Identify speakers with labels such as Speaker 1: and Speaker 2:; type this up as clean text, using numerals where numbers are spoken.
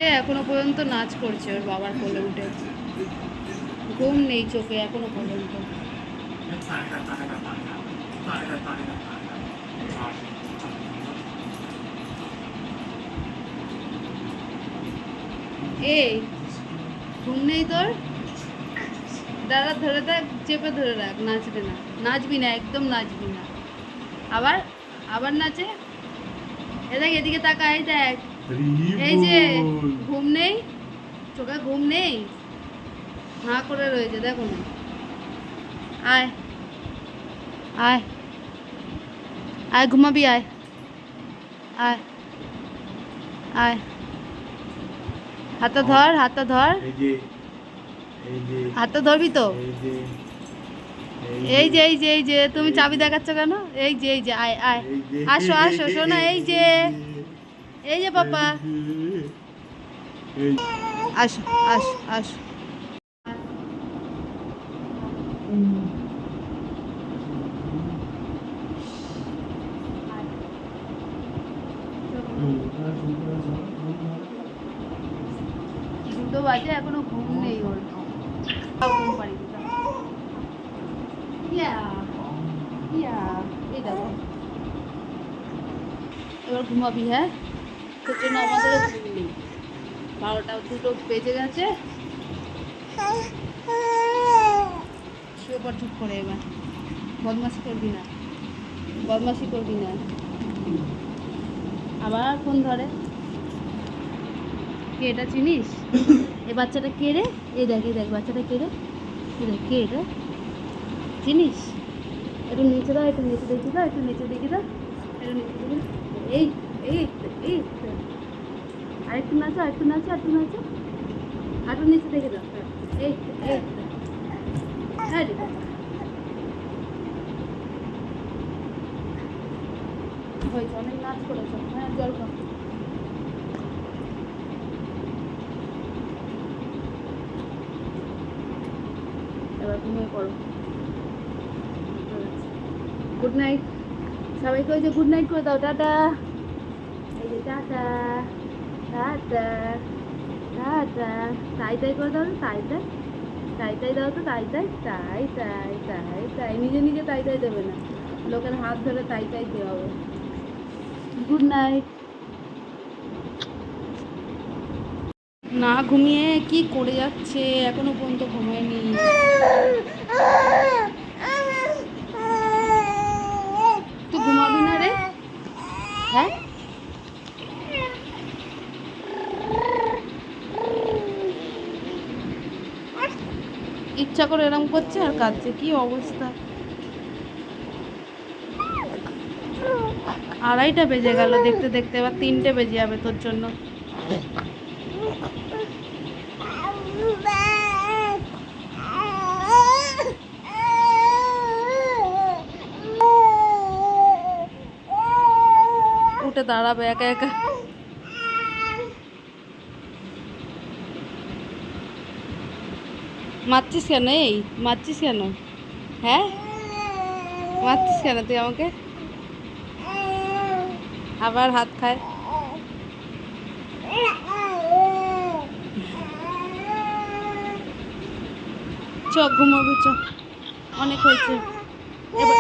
Speaker 1: এখনো পর্যন্ত নাচ করছে ওর বাবার কোলে উঠে। ঘুম নেই চোখে এখনো পর্যন্ত। এই ঘুম নেই তোর? দাদা ধরে থাক, চেপে ধরে রাখ, নাচবে না, নাচবি না, একদম নাচবি না। আবার আবার নাচে। এ দেখ এদিকে তাকা, এই দেখ, এই যে ঘুম নেই চোখে, ঘুম নেই, হাঁ করে রয়েছে, দেখো না। আয় আয় আয় ঘুমাবি, আয় আয় আয়, হাতটা ধর, হাতটা ধর, হাতটা ধরবি তো। এই যে এই যে এই যে তুমি চাবি দেখাচ্ছ কেন? এই যে এই যে, আয় আয়, আসো আসো শোনা, এই যে এই যে পাপা, আসো আসো আসো। দুটো বাজে এখনো ঘুম নেই ওর। ঘুম পাড়ি এই দেখো, এবার ঘুমাবি, হ্যাঁ? তোর জন্য আমাদেরও ঘুম নেই। 12টা 2টো বেজে গেছে। শুয়ে পর চুপ করে, এবার বদমাশি করবি না, বদমাশি করবি না। আবার ফোন ধরে। কে এটা চিনিস? এই বাচ্চাটা কে রে? এই দেখ এই দেখ, বাচ্চাটা কে রে? এই দেখ, কে এটা চিনিস? একটু নিচে দাও, একটু নিচে দেখি দাও, একটু নিচে দেখি দাও, একটু নিচে দেখি দাও। এই এই এই আরেকটু নাচো, আরেকটু নাচো, আরেকটু নাচো, আরেকটু নিচে দেখে দাও। এই এই হ্যাঁ রে বাবা, হয়েছে, অনেক নাচ করেছ, হ্যাঁ জল খাও। এবার ঘুমিয়ে পড়ো। গুড নাইট সবাইকে, ওই যে গুড নাইট করে দাও, টাটা। এই যে টাটা টাটা টাটা, তাই তাই করে দাও, তাই তাই তাই তাই দাও তো, তাই তাই তাই তাই তাই তাই, নিজে নিজে তাই তাই দেবে না, লোকের হাত ধরে তাই তাই দেওয়া হবে। Good night. না ঘুমিয়ে কি করে যাচ্ছে, এখনো পর্যন্ত ঘুমায়নি। তুই ঘুমাবি না রে? হ্যাঁ, ইচ্ছা করে এরম করছে আর কাঁদছে, কি অবস্থা। 2:30 বেজে গেল দেখতে দেখতে, এবার 3টে বেজে যাবে তোর জন্য। উঠে দাঁড়াবে একা একা। মারছিস কেন? এই মারছিস কেন? হ্যাঁ মারছিস কেন তুই আমাকে? আবার হাত খায়। চ ঘুমাবি, চ, অনেক হয়েছে এবার।